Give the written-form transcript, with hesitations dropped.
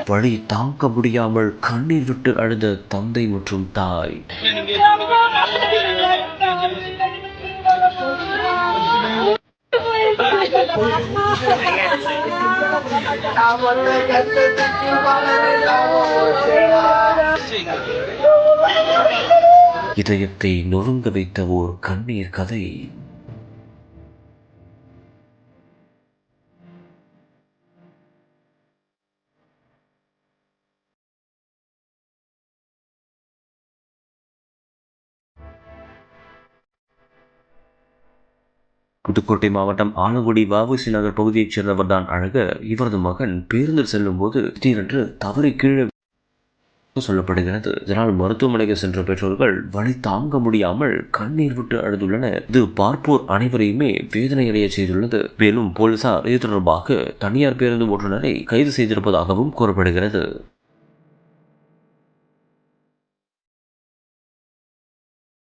வழி தாங்க முடியாமல் கண்ணீர் விட்டு அழுத தந்தை மற்றும் தாய். இதயத்தை நொறுங்க வைத்த ஓர் கண்ணீர் கதை. புதுக்கோட்டை மாவட்டம் ஆலங்குடி வ.உ.சி. நகர் பகுதியைச் சேர்ந்தவர் தான் அழகர். இவரது மகன் பேருந்தில் செல்லும் போது திடீரென்று தவறி கீழே சொல்லப்படுகிறது. இதனால் மருத்துவமனைக்கு சென்ற பெற்றோர்கள் வலி தாங்க முடியாமல் கண்ணீர் விட்டு அழுதுள்ளனர். இது பார்ப்போர் அனைவரையுமே வேதனை அடைய செய்துள்ளது. மேலும் போலீசார் இது தொடர்பாக தனியார் பேருந்து ஓட்டுநரை கைது செய்திருப்பதாகவும் கூறப்படுகிறது.